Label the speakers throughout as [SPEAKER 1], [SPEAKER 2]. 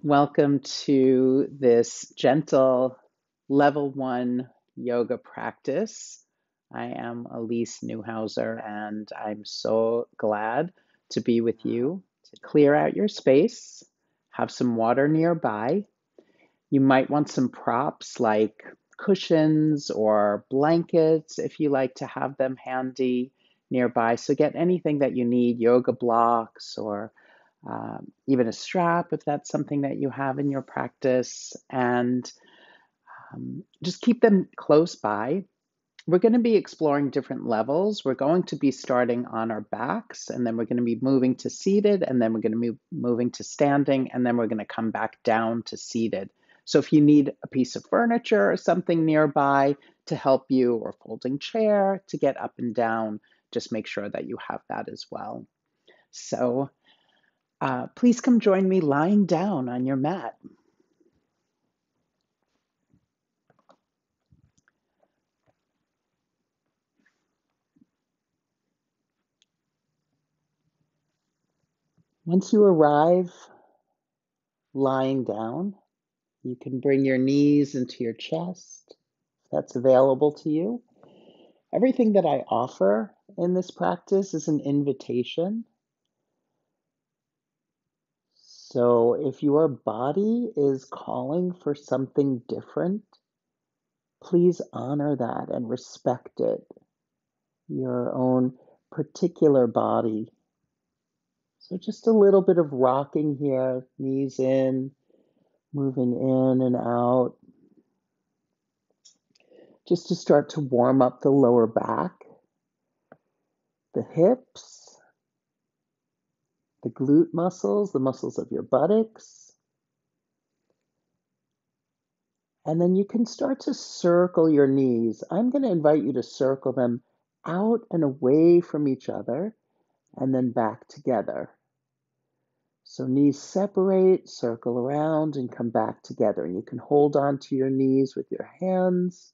[SPEAKER 1] Welcome to this gentle level 1 yoga practice. I am Elyce Newhouser, and I'm so glad to be with you. To clear out your space, have some water nearby. You might want some props like cushions or blankets if you like to have them handy nearby. So get anything that you need, yoga blocks or even a strap if that's something that you have in your practice, and just keep them close by. We're going to be exploring different levels. We're going to be starting on our backs, and then we're going to be moving to seated, and then we're going to be moving to standing, and then we're going to come back down to seated. So if you need a piece of furniture or something nearby to help you, or folding chair to get up and down, just make sure that you have that as well. So please come join me lying down on your mat. Once you arrive lying down, you can bring your knees into your chest, if that's available to you. Everything that I offer in this practice is an invitation. So if your body is calling for something different, please honor that and respect it, your own particular body. So just a little bit of rocking here, knees in, moving in and out, just to start to warm up the lower back, the hips, the glute muscles, the muscles of your buttocks. And then you can start to circle your knees. I'm going to invite you to circle them out and away from each other and then back together. So knees separate, circle around, and come back together. And you can hold on to your knees with your hands.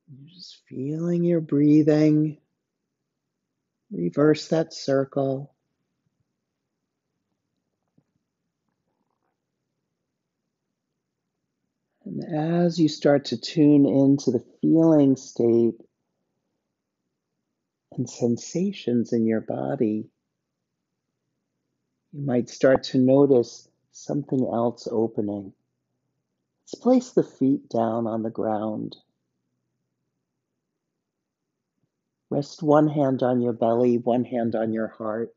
[SPEAKER 1] You're just feeling your breathing. Reverse that circle. And as you start to tune into the feeling state and sensations in your body, you might start to notice something else opening. Let's place the feet down on the ground. Rest one hand on your belly, one hand on your heart.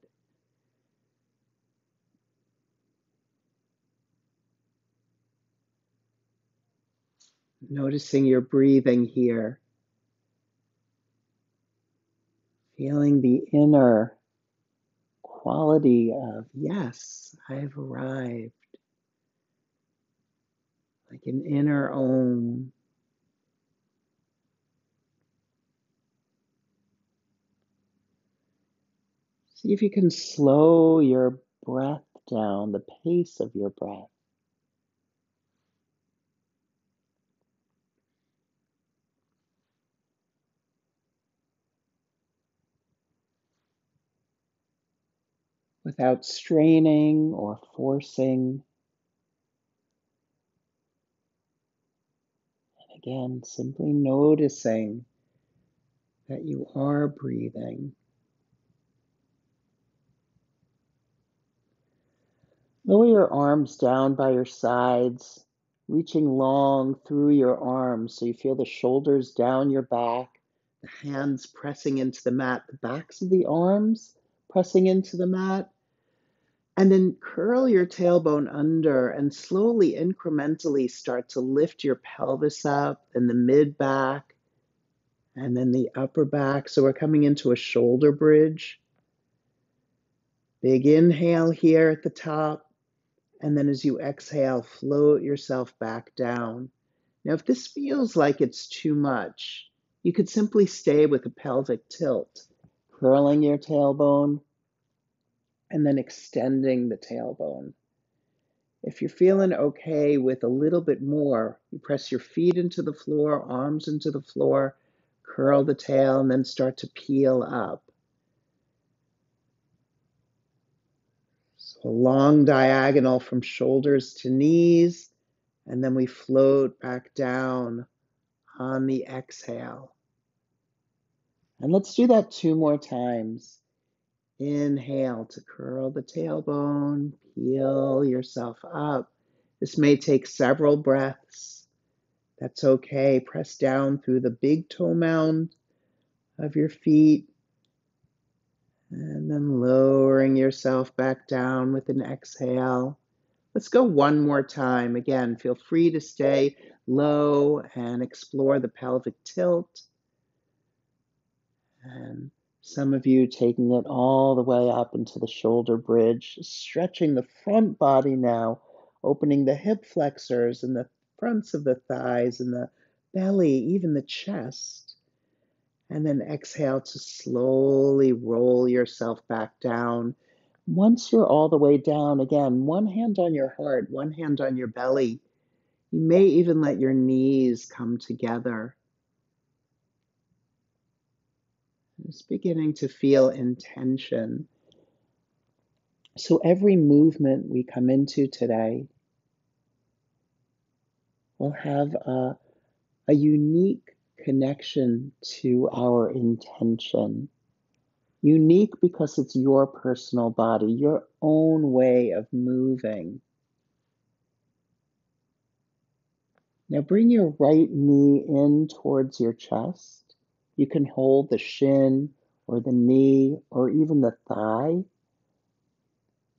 [SPEAKER 1] Noticing your breathing here. Feeling the inner quality of, yes, I've arrived. Like an inner Om. See if you can slow your breath down, the pace of your breath. Without straining or forcing. And again, simply noticing that you are breathing. Lower your arms down by your sides, reaching long through your arms so you feel the shoulders down your back, the hands pressing into the mat, the backs of the arms pressing into the mat. And then curl your tailbone under and slowly, incrementally start to lift your pelvis up and the mid back and then the upper back. So we're coming into a shoulder bridge. Big inhale here at the top. And then as you exhale, float yourself back down. Now, if this feels like it's too much, you could simply stay with a pelvic tilt, curling your tailbone and then extending the tailbone. If you're feeling okay with a little bit more, you press your feet into the floor, arms into the floor, curl the tail, and then start to peel up. So a long diagonal from shoulders to knees, and then we float back down on the exhale. And let's do that 2 more times. Inhale to curl the tailbone, peel yourself up. This may take several breaths. That's okay. Press down through the big toe mound of your feet, and then lowering yourself back down with an exhale. Let's go 1 more time. Again, feel free to stay low and explore the pelvic tilt. And some of you taking it all the way up into the shoulder bridge, stretching the front body now, opening the hip flexors and the fronts of the thighs and the belly, even the chest. And then exhale to slowly roll yourself back down. Once you're all the way down, again, one hand on your heart, one hand on your belly. You may even let your knees come together. Just beginning to feel intention. So every movement we come into today will have a unique connection to our intention. Unique because it's your personal body, your own way of moving. Now bring your right knee in towards your chest. You can hold the shin or the knee or even the thigh.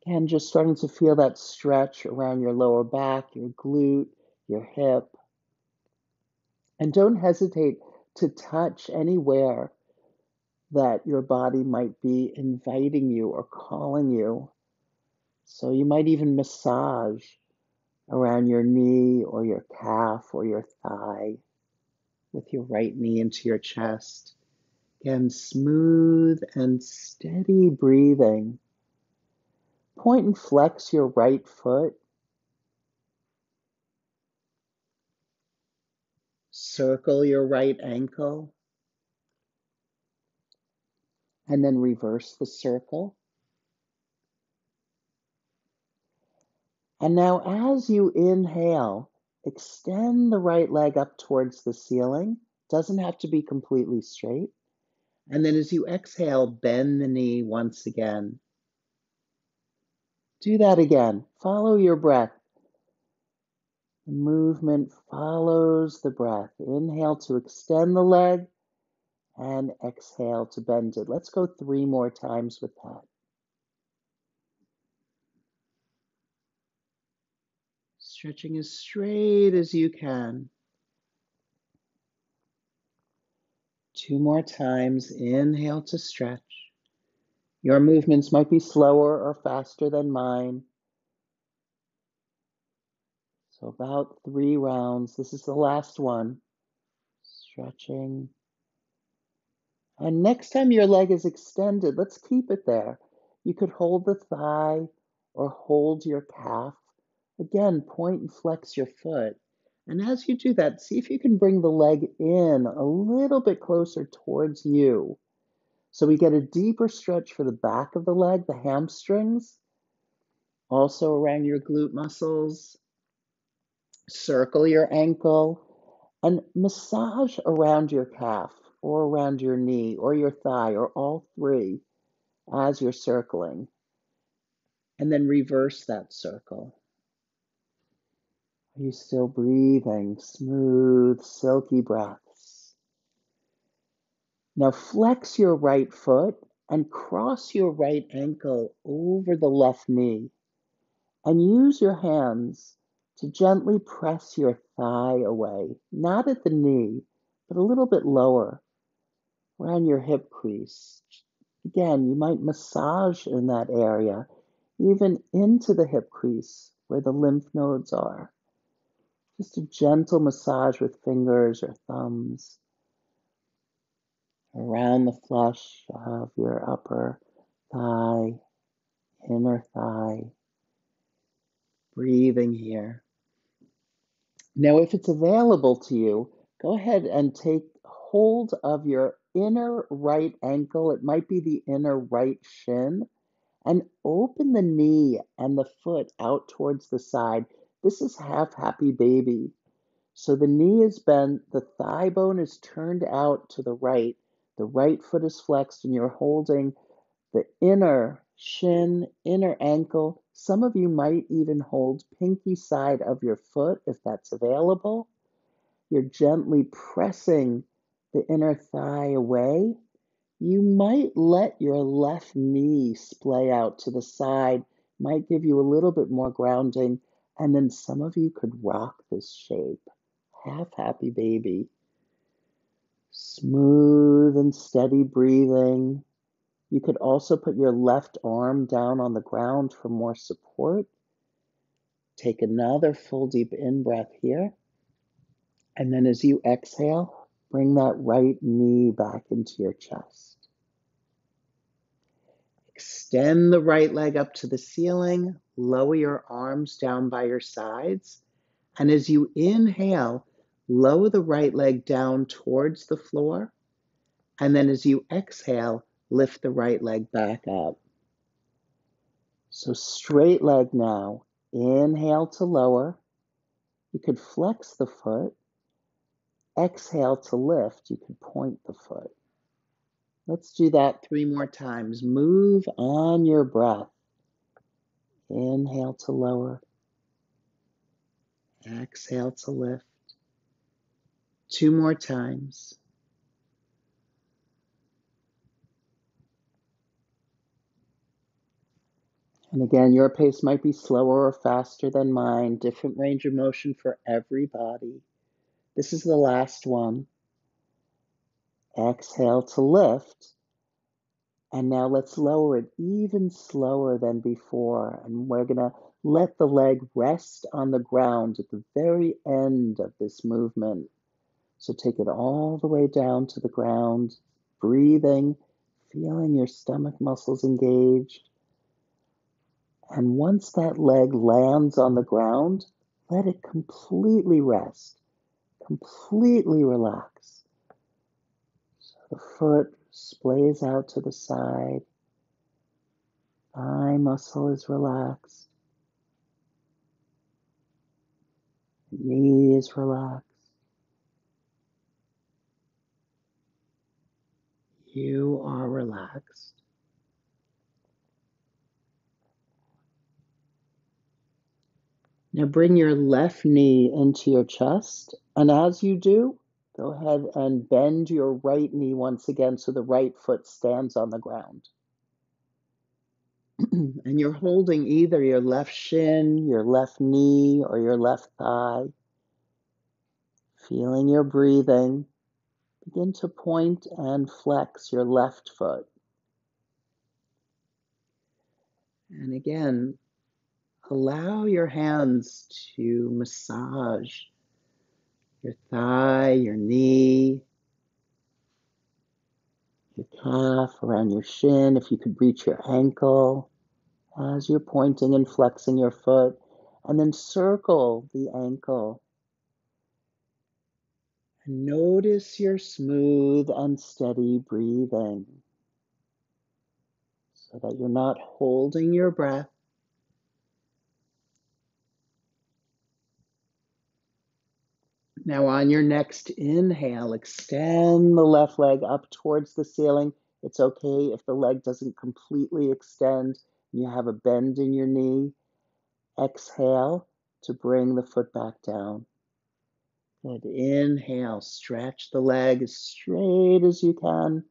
[SPEAKER 1] Again, just starting to feel that stretch around your lower back, your glute, your hip. And don't hesitate to touch anywhere that your body might be inviting you or calling you. So you might even massage around your knee or your calf or your thigh with your right knee into your chest. Again, smooth and steady breathing. Point and flex your right foot. Circle your right ankle. And then reverse the circle. And now as you inhale, extend the right leg up towards the ceiling. Doesn't have to be completely straight. And then as you exhale, bend the knee once again. Do that again. Follow your breath. The movement follows the breath. Inhale to extend the leg and exhale to bend it. Let's go 3 more times with that. Stretching as straight as you can. 2 more times. Inhale to stretch. Your movements might be slower or faster than mine. So about 3 rounds. This is the last one. Stretching. And next time your leg is extended, let's keep it there. You could hold the thigh or hold your calf. Again, point and flex your foot. And as you do that, see if you can bring the leg in a little bit closer towards you. So we get a deeper stretch for the back of the leg, the hamstrings, also around your glute muscles. Circle your ankle and massage around your calf or around your knee or your thigh or all three as you're circling. And then reverse that circle. Are you still breathing? Smooth, silky breaths. Now flex your right foot and cross your right ankle over the left knee. And use your hands to gently press your thigh away, not at the knee, but a little bit lower, around your hip crease. Again, you might massage in that area, even into the hip crease where the lymph nodes are. Just a gentle massage with fingers or thumbs around the flush of your upper thigh, inner thigh. Breathing here. Now, if it's available to you, go ahead and take hold of your inner right ankle. It might be the inner right shin, And open the knee and the foot out towards the side. This is half happy baby. So the knee is bent, the thigh bone is turned out to the right foot is flexed, and you're holding the inner shin, inner ankle. Some of you might even hold pinky side of your foot if that's available. You're gently pressing the inner thigh away. You might let your left knee splay out to the side, might give you a little bit more grounding, and then some of you could rock this shape. Half happy baby. Smooth and steady breathing. You could also put your left arm down on the ground for more support. Take another full deep in-breath here. And then as you exhale, bring that right knee back into your chest. Extend the right leg up to the ceiling. Lower your arms down by your sides. And as you inhale, lower the right leg down towards the floor. And then as you exhale, lift the right leg back up. So straight leg now. Inhale to lower. You could flex the foot. Exhale to lift. You could point the foot. Let's do that 3 more times. Move on your breath. Inhale to lower. Exhale to lift. 2 more times. And again, your pace might be slower or faster than mine. Different range of motion for everybody. This is the last one. Exhale to lift. And now let's lower it even slower than before. And we're going to let the leg rest on the ground at the very end of this movement. So take it all the way down to the ground, breathing, feeling your stomach muscles engaged. And once that leg lands on the ground, let it completely rest, completely relax. So the foot splays out to the side. Thigh muscle is relaxed. Knee is relaxed. You are relaxed. Now bring your left knee into your chest, and as you do, go ahead and bend your right knee once again so the right foot stands on the ground. And you're holding either your left shin, your left knee, or your left thigh. Feeling your breathing. Begin to point and flex your left foot. And again, allow your hands to massage your thigh, your knee, your calf, around your shin. If you could reach your ankle as you're pointing and flexing your foot, and then circle the ankle. And notice your smooth and steady breathing so that you're not holding your breath. Now on your next inhale, extend the left leg up towards the ceiling. It's okay if the leg doesn't completely extend. You have a bend in your knee. Exhale to bring the foot back down. Good. Inhale, stretch the leg as straight as you can.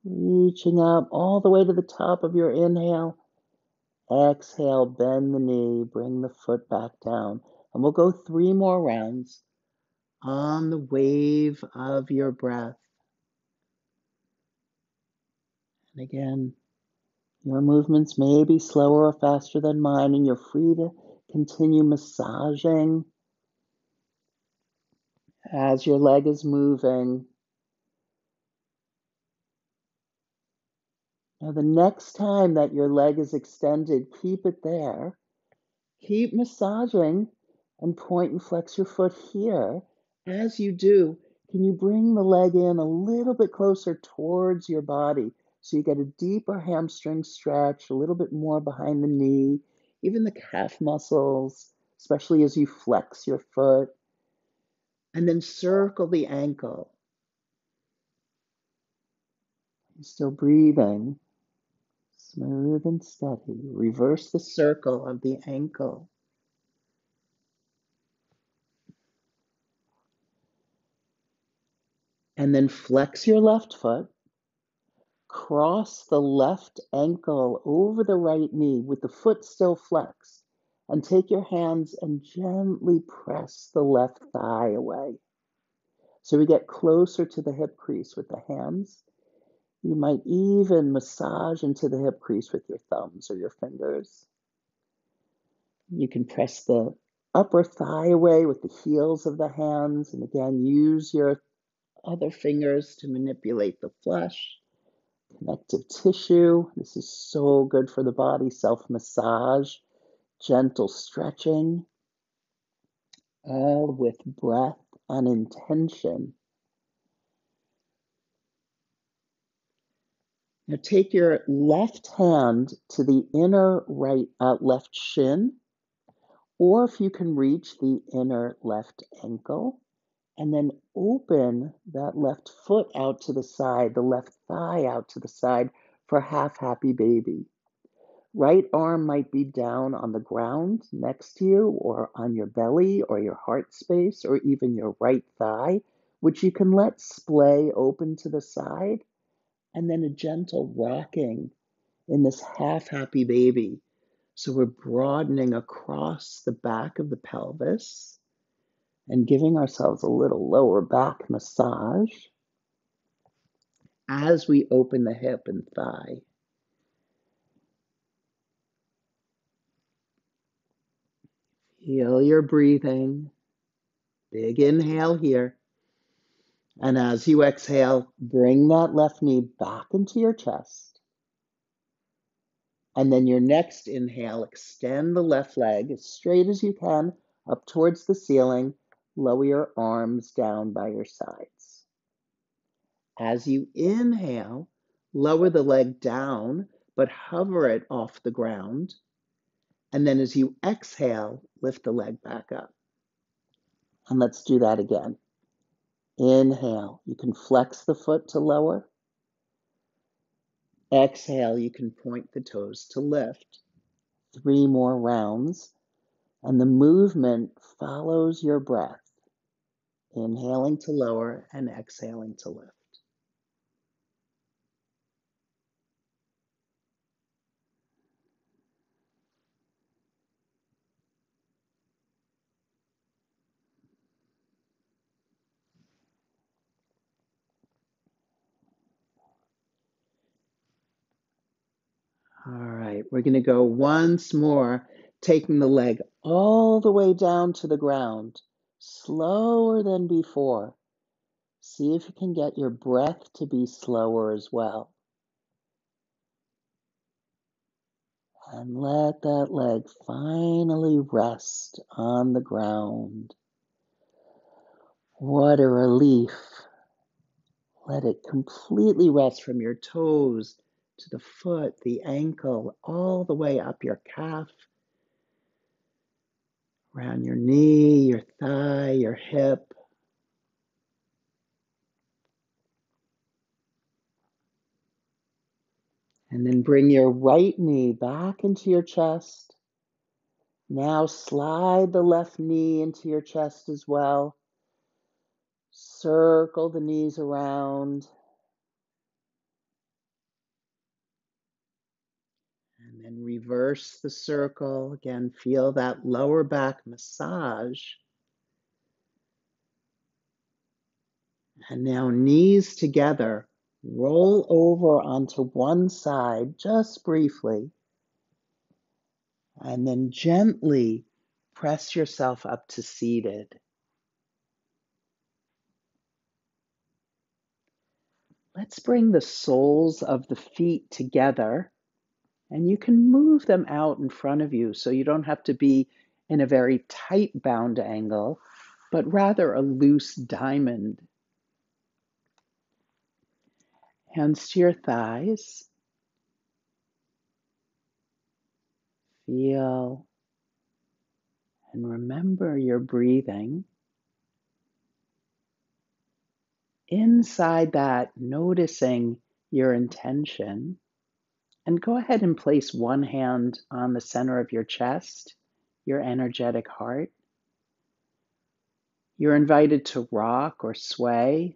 [SPEAKER 1] Reaching up all the way to the top of your inhale. Exhale, bend the knee, bring the foot back down. And we'll go 3 more rounds on the wave of your breath. And again, your movements may be slower or faster than mine, and you're free to continue massaging as your leg is moving. Now, the next time that your leg is extended, keep it there. Keep massaging and point and flex your foot here. As you do, can you bring the leg in a little bit closer towards your body So you get a deeper hamstring stretch, a little bit more behind the knee, even the calf muscles, especially as you flex your foot. And then circle the ankle. You're still breathing, smooth and steady. Reverse the circle of the ankle. And then flex your left foot. Cross the left ankle over the right knee with the foot still flexed. And take your hands and gently press the left thigh away. So we get closer to the hip crease with the hands. You might even massage into the hip crease with your thumbs or your fingers. You can press the upper thigh away with the heels of the hands. And again, use your other fingers to manipulate the flesh. Connective tissue. This is so good for the body. Self-massage, gentle stretching, all with breath and intention. Now take your left hand to the inner left shin, or if you can reach the inner left ankle, and then open that left foot out to the side, the left thigh out to the side for half happy baby. Right arm might be down on the ground next to you, or on your belly, or your heart space, or even your right thigh, which you can let splay open to the side, and then a gentle rocking in this half happy baby. So we're broadening across the back of the pelvis and giving ourselves a little lower back massage as we open the hip and thigh. Feel your breathing. Big inhale here. And as you exhale, bring that left knee back into your chest. And then your next inhale, extend the left leg as straight as you can up towards the ceiling. Lower your arms down by your sides. As you inhale, lower the leg down, but hover it off the ground. And then as you exhale, lift the leg back up. And let's do that again. Inhale, you can flex the foot to lower. Exhale, you can point the toes to lift. 3 more rounds, and the movement follows your breath. Inhaling to lower and exhaling to lift. All right, we're going to go once more, taking the leg all the way down to the ground, slower than before. See if you can get your breath to be slower as well. And let that leg finally rest on the ground. What a relief. Let it completely rest from your toes to the foot, the ankle, all the way up your calf, around your knee, your thigh, your hip. And then bring your right knee back into your chest. Now slide the left knee into your chest as well. Circle the knees around. And then reverse the circle. Again, feel that lower back massage. And now knees together. Roll over onto one side just briefly. And then gently press yourself up to seated. Let's bring the soles of the feet together, and you can move them out in front of you so you don't have to be in a very tight bound angle, but rather a loose diamond. Hands to your thighs. Feel and remember your breathing. Inside that, noticing your intention. And go ahead and place one hand on the center of your chest, your energetic heart. You're invited to rock or sway,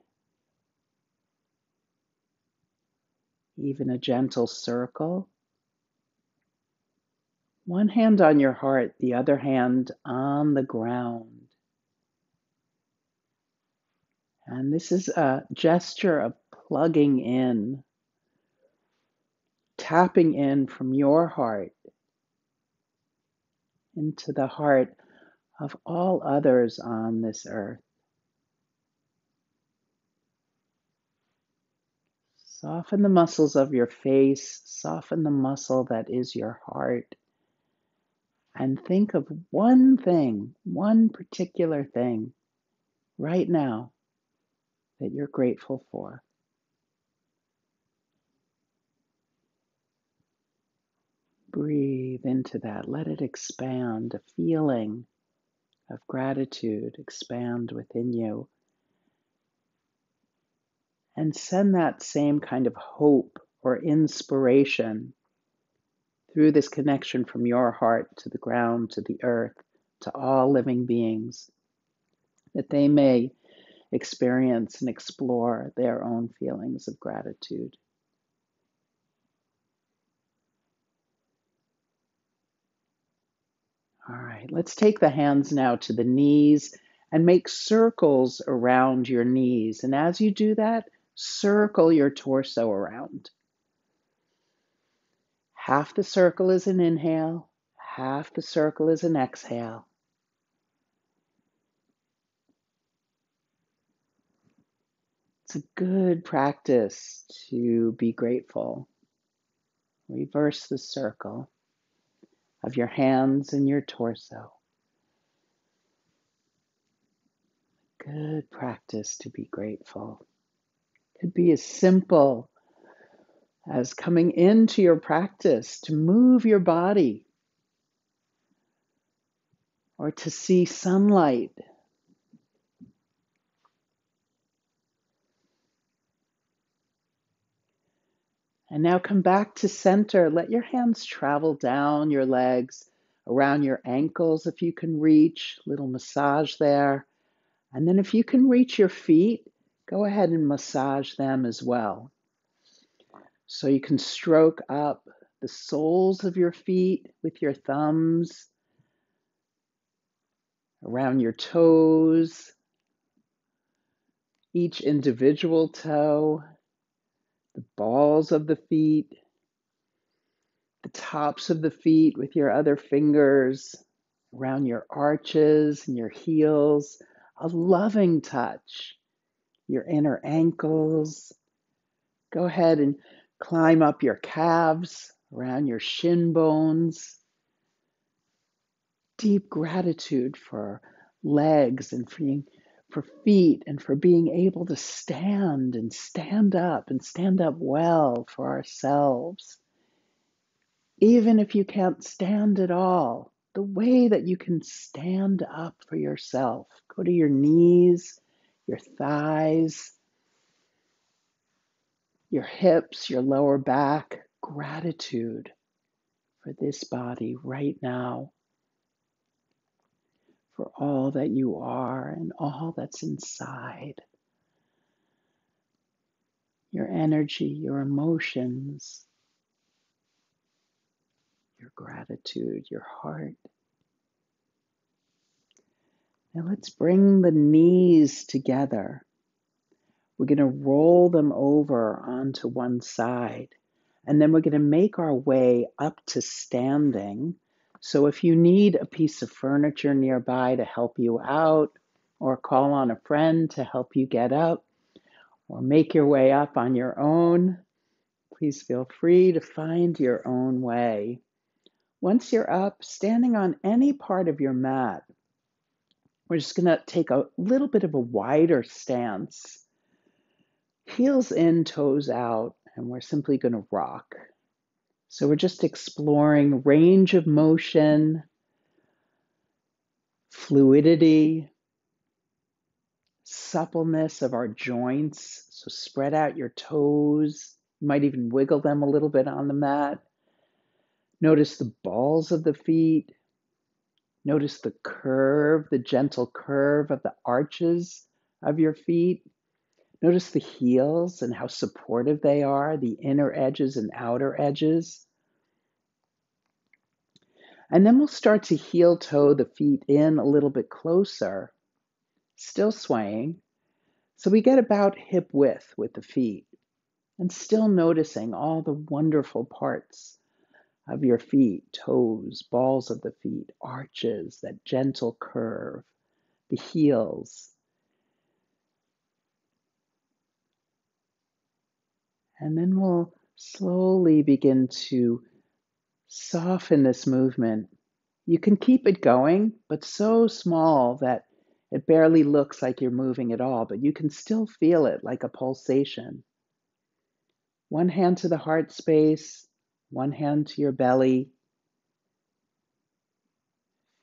[SPEAKER 1] even a gentle circle. One hand on your heart, the other hand on the ground. And this is a gesture of plugging in, tapping in from your heart into the heart of all others on this earth. Soften the muscles of your face, soften the muscle that is your heart, and think of one thing, one particular thing right now that you're grateful for. Breathe into that. Let it expand. A feeling of gratitude expand within you. And send that same kind of hope or inspiration through this connection from your heart to the ground, to the earth, to all living beings, that they may experience and explore their own feelings of gratitude. All right, let's take the hands now to the knees and make circles around your knees. And as you do that, circle your torso around. Half the circle is an inhale, half the circle is an exhale. It's a good practice to be grateful. Reverse the circle of your hands and your torso. Good practice to be grateful. It could be as simple as coming into your practice to move your body or to see sunlight. And now come back to center. Let your hands travel down your legs, around your ankles if you can reach, little massage there. And then if you can reach your feet, go ahead and massage them as well. So you can stroke up the soles of your feet with your thumbs, around your toes, each individual toe, the balls of the feet, the tops of the feet with your other fingers, around your arches and your heels, a loving touch, your inner ankles. Go ahead and climb up your calves, around your shin bones. Deep gratitude for legs and for feet and for being able to stand and stand up well for ourselves. Even if you can't stand at all, the way that you can stand up for yourself. Go to your knees, your thighs, your hips, your lower back. Gratitude for this body right now, for all that you are and all that's inside. Your energy, your emotions, your gratitude, your heart. Now let's bring the knees together. We're going to roll them over onto one side, and then we're going to make our way up to standing. So if you need a piece of furniture nearby to help you out, or call on a friend to help you get up, or make your way up on your own, please feel free to find your own way. Once you're up, standing on any part of your mat, we're just going to take a little bit of a wider stance. Heels in, toes out, and we're simply going to rock. So we're just exploring range of motion, fluidity, suppleness of our joints. So spread out your toes. You might even wiggle them a little bit on the mat. Notice the balls of the feet. Notice the curve, the gentle curve of the arches of your feet. Notice the heels and how supportive they are, the inner edges and outer edges. And then we'll start to heel toe the feet in a little bit closer, still swaying. So we get about hip width with the feet and still noticing all the wonderful parts of your feet, toes, balls of the feet, arches, that gentle curve, the heels. And then we'll slowly begin to soften this movement. You can keep it going, but so small that it barely looks like you're moving at all, but you can still feel it like a pulsation. One hand to the heart space, one hand to your belly.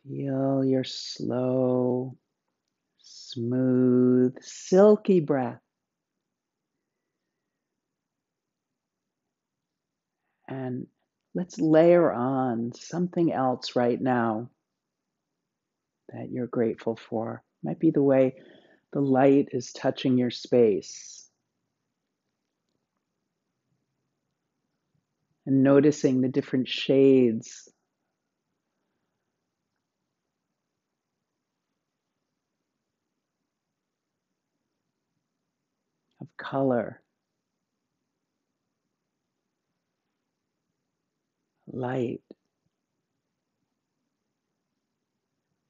[SPEAKER 1] Feel your slow, smooth, silky breath. And let's layer on something else right now that you're grateful for. Might be the way the light is touching your space. And noticing the different shades of color, light,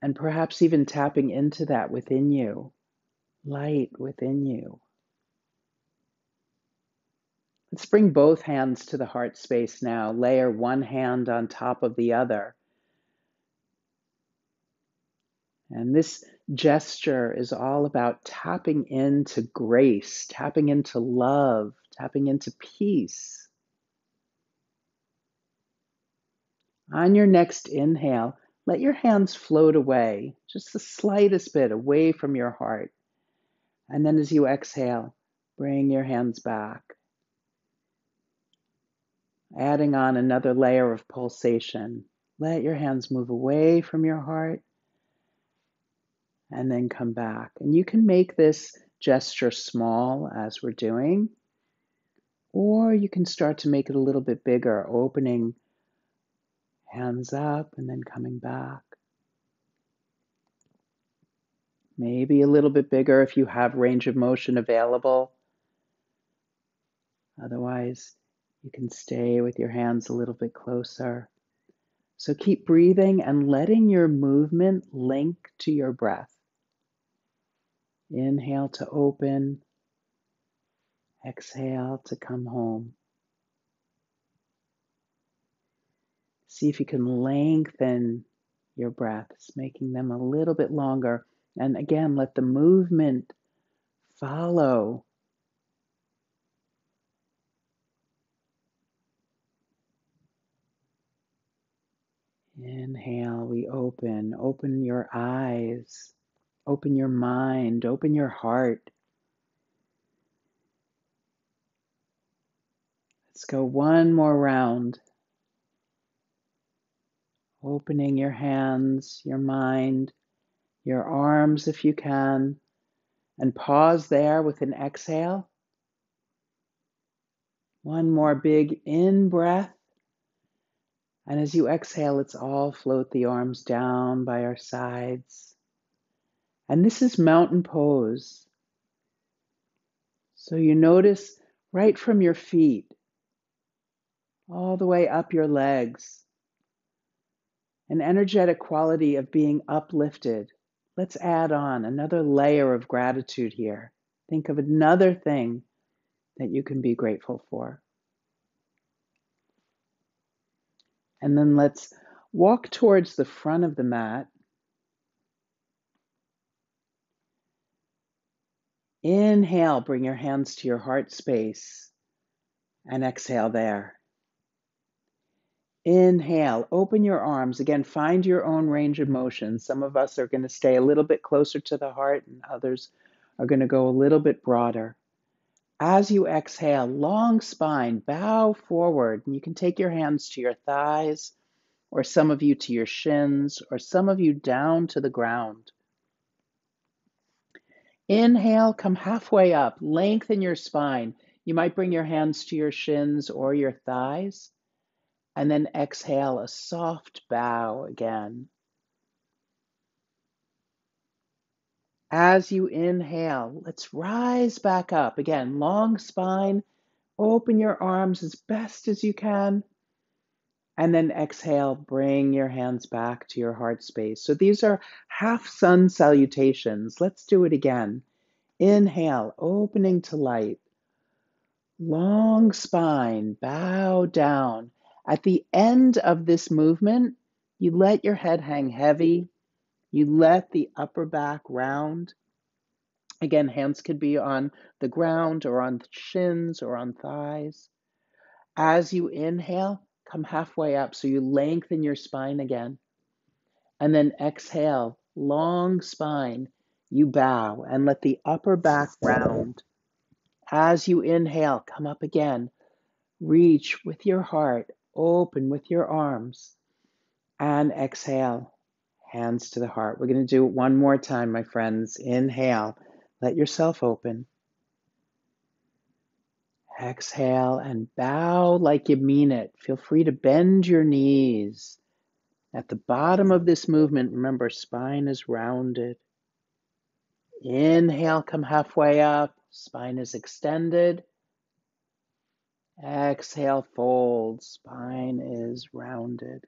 [SPEAKER 1] and perhaps even tapping into that within you, light within you. Let's bring both hands to the heart space now. Layer one hand on top of the other. And this gesture is all about tapping into grace, tapping into love, tapping into peace. On your next inhale, let your hands float away, just the slightest bit away from your heart. And then as you exhale, bring your hands back, adding on another layer of pulsation. Let your hands move away from your heart and then come back. And you can make this gesture small as we're doing, or you can start to make it a little bit bigger, opening hands up and then coming back. Maybe a little bit bigger if you have range of motion available. Otherwise, you can stay with your hands a little bit closer. So keep breathing and letting your movement link to your breath. Inhale to open, exhale to come home. See if you can lengthen your breaths, making them a little bit longer. And again, let the movement follow. Inhale, we open. Open your eyes. Open your mind. Open your heart. Let's go one more round. Opening your hands, your mind, your arms if you can, and pause there with an exhale. One more big in breath. And as you exhale, let's all float the arms down by our sides. And this is mountain pose. So you notice right from your feet, all the way up your legs, an energetic quality of being uplifted. Let's add on another layer of gratitude here. Think of another thing that you can be grateful for. And then let's walk towards the front of the mat. Inhale, bring your hands to your heart space and exhale there. Inhale, open your arms. Again, find your own range of motion. Some of us are going to stay a little bit closer to the heart, and others are going to go a little bit broader. As you exhale, long spine, bow forward. And you can take your hands to your thighs, or some of you to your shins, or some of you down to the ground. Inhale, come halfway up, lengthen your spine. You might bring your hands to your shins or your thighs, and then exhale, a soft bow again. As you inhale, let's rise back up. Again, long spine, open your arms as best as you can, and then exhale, bring your hands back to your heart space. So these are half sun salutations. Let's do it again. Inhale, opening to light. Long spine, bow down. At the end of this movement, you let your head hang heavy. You let the upper back round. Again, hands could be on the ground or on shins or on thighs. As you inhale, come halfway up so you lengthen your spine again. And then exhale, long spine. You bow and let the upper back round. As you inhale, come up again. Reach with your heart, open with your arms, and exhale, hands to the heart. We're going to do it one more time, my friends. Inhale, let yourself open. Exhale and bow like you mean it. Feel free to bend your knees. At the bottom of this movement, remember, spine is rounded. Inhale, come halfway up. Spine is extended. Exhale, fold. Spine is rounded.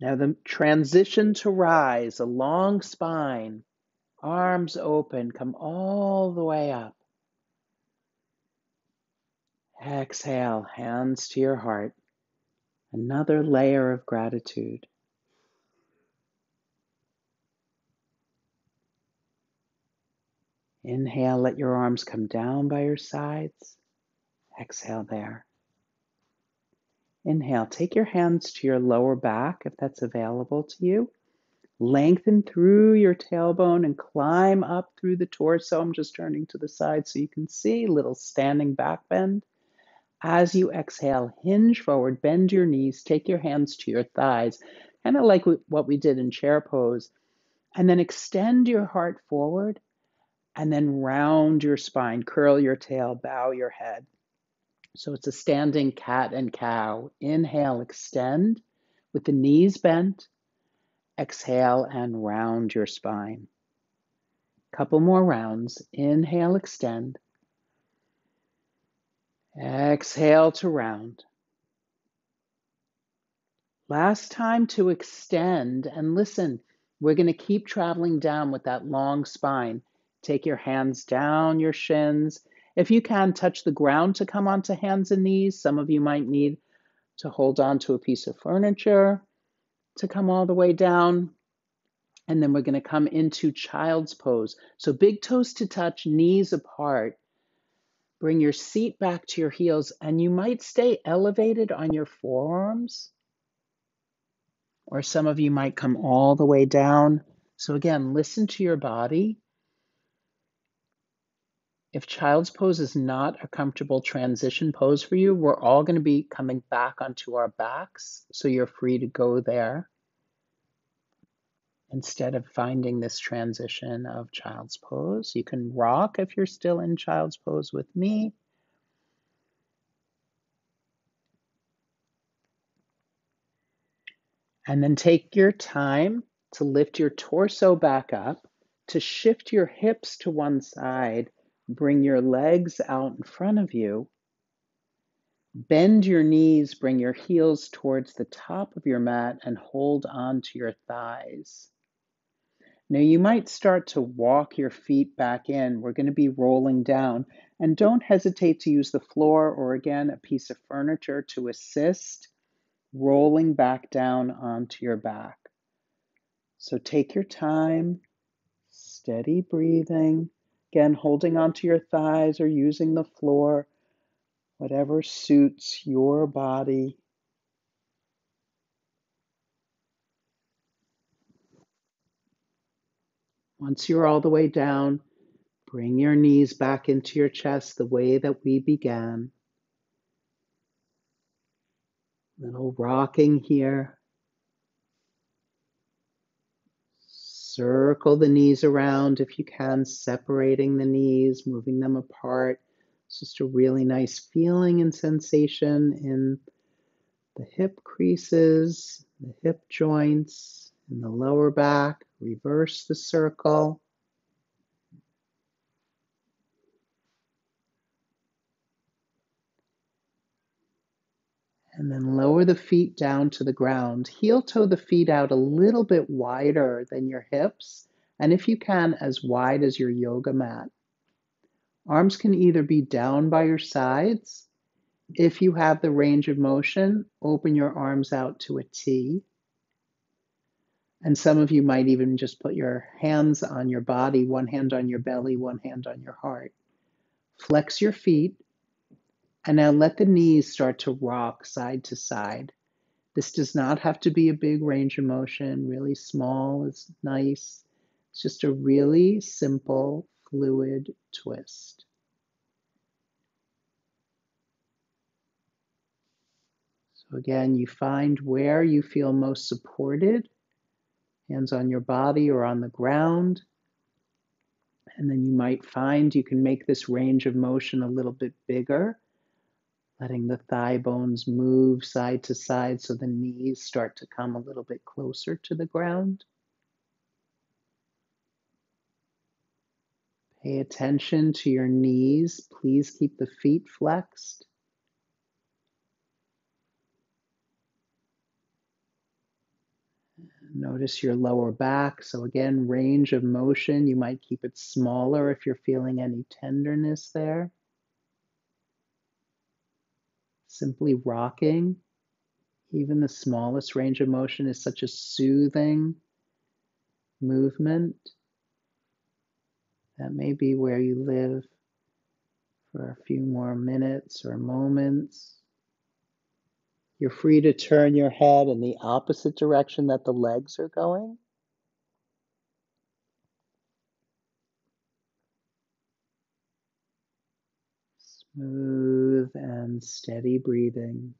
[SPEAKER 1] Now the transition to rise, a long spine, arms open, come all the way up. Exhale, hands to your heart. Another layer of gratitude. Inhale, let your arms come down by your sides. Exhale there. Inhale, take your hands to your lower back if that's available to you. Lengthen through your tailbone and climb up through the torso. I'm just turning to the side so you can see, little standing back bend. As you exhale, hinge forward, bend your knees, take your hands to your thighs, kind of like what we did in chair pose, and then extend your heart forward, and then round your spine, curl your tail, bow your head. So it's a standing cat and cow. Inhale, extend with the knees bent. Exhale and round your spine. Couple more rounds. Inhale, extend. Exhale to round. Last time to extend, and listen, we're going to keep traveling down with that long spine. Take your hands down your shins. If you can, touch the ground to come onto hands and knees. Some of you might need to hold on to a piece of furniture to come all the way down. And then we're going to come into child's pose. So big toes to touch, knees apart. Bring your seat back to your heels, and you might stay elevated on your forearms, or some of you might come all the way down. So again, listen to your body. If child's pose is not a comfortable transition pose for you, we're all going to be coming back onto our backs, so you're free to go there instead of finding this transition of child's pose. You can rock if you're still in child's pose with me. And then take your time to lift your torso back up, to shift your hips to one side, bring your legs out in front of you, bend your knees, bring your heels towards the top of your mat, and hold on to your thighs. Now you might start to walk your feet back in. We're going to be rolling down, and don't hesitate to use the floor or again a piece of furniture to assist rolling back down onto your back. So take your time, steady breathing, Again, holding onto your thighs or using the floor, whatever suits your body. Once you're all the way down, bring your knees back into your chest the way that we began. Little rocking here. Circle the knees around if you can, separating the knees, moving them apart. It's just a really nice feeling and sensation in the hip creases, the hip joints, in the lower back. Reverse the circle. And then lower the feet down to the ground. Heel toe the feet out a little bit wider than your hips, and if you can, as wide as your yoga mat. Arms can either be down by your sides. If you have the range of motion, open your arms out to a T. And some of you might even just put your hands on your body, one hand on your belly, one hand on your heart. Flex your feet, and now let the knees start to rock side to side. This does not have to be a big range of motion. Really small is nice. It's just a really simple, fluid twist. So again, you find where you feel most supported, hands on your body or on the ground. And then you might find you can make this range of motion a little bit bigger, letting the thigh bones move side to side so the knees start to come a little bit closer to the ground. Pay attention to your knees. Please keep the feet flexed. Notice your lower back. So again, range of motion. You might keep it smaller if you're feeling any tenderness there. Simply rocking. Even the smallest range of motion is such a soothing movement. That may be where you live for a few more minutes or moments. You're free to turn your head in the opposite direction that the legs are going. Smooth and steady breathing.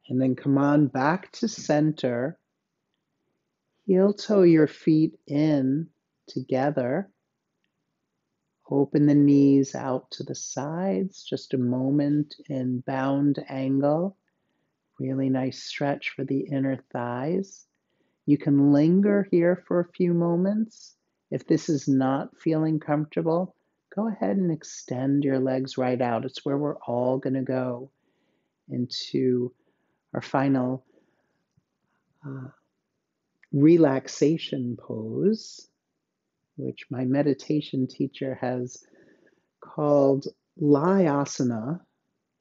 [SPEAKER 1] And then come on back to center. Heel toe your feet in together. Open the knees out to the sides. Just a moment in bound angle. Really nice stretch for the inner thighs. You can linger here for a few moments. If this is not feeling comfortable, go ahead and extend your legs right out. It's where we're all going to go into our final relaxation pose, which my meditation teacher has called Layasana.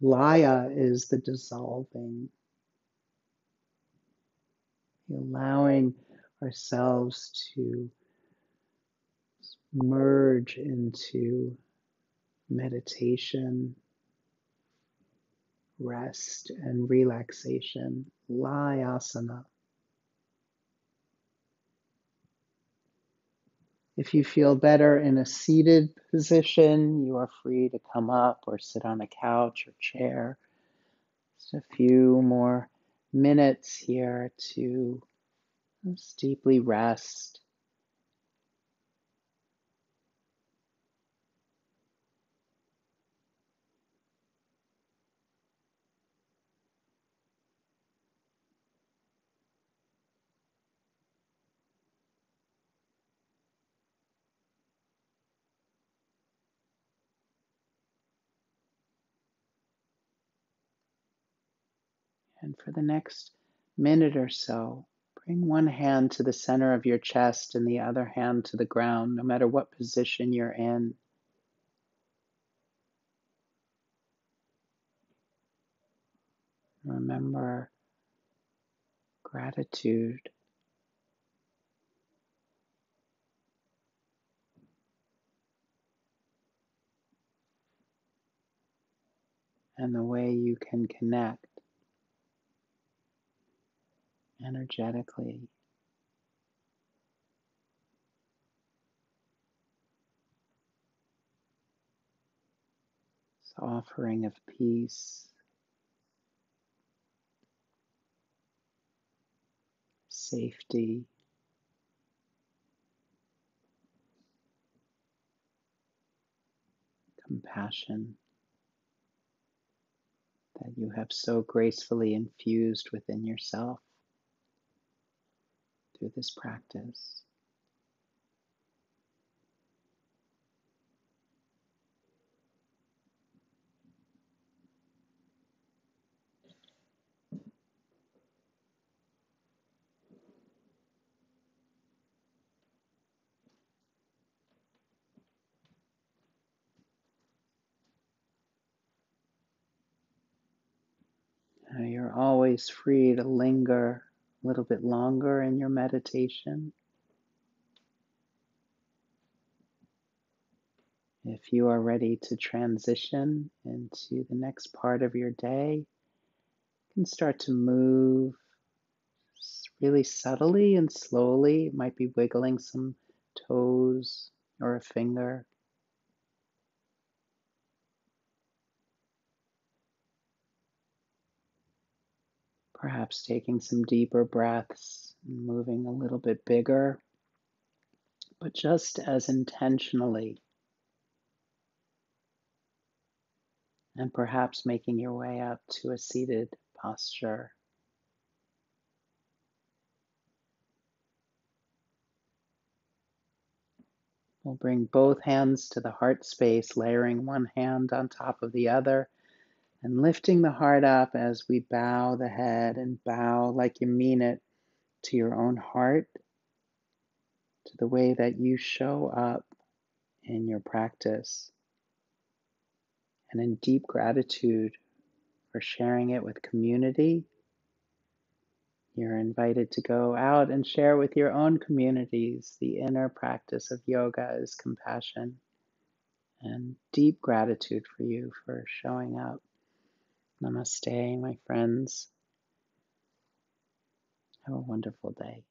[SPEAKER 1] Laya is the dissolving, allowing ourselves to merge into meditation, rest, and relaxation. Layasana. If you feel better in a seated position, you are free to come up or sit on a couch or chair. Just a few more minutes here to just deeply rest. And for the next minute or so, bring one hand to the center of your chest and the other hand to the ground, no matter what position you're in. Remember gratitude and the way you can connect energetically. This offering of peace, safety, compassion that you have so gracefully infused within yourself through this practice. Now you're always free to linger a little bit longer in your meditation. If you are ready to transition into the next part of your day, you can start to move really subtly and slowly. You might be wiggling some toes or a finger. Perhaps taking some deeper breaths and moving a little bit bigger, but just as intentionally, and perhaps making your way up to a seated posture. We'll bring both hands to the heart space, layering one hand on top of the other and lifting the heart up as we bow the head and bow like you mean it to your own heart, to the way that you show up in your practice, and in deep gratitude for sharing it with community. You're invited to go out and share with your own communities. The inner practice of yoga is compassion, and deep gratitude for you for showing up. Namaste, my friends. Have a wonderful day.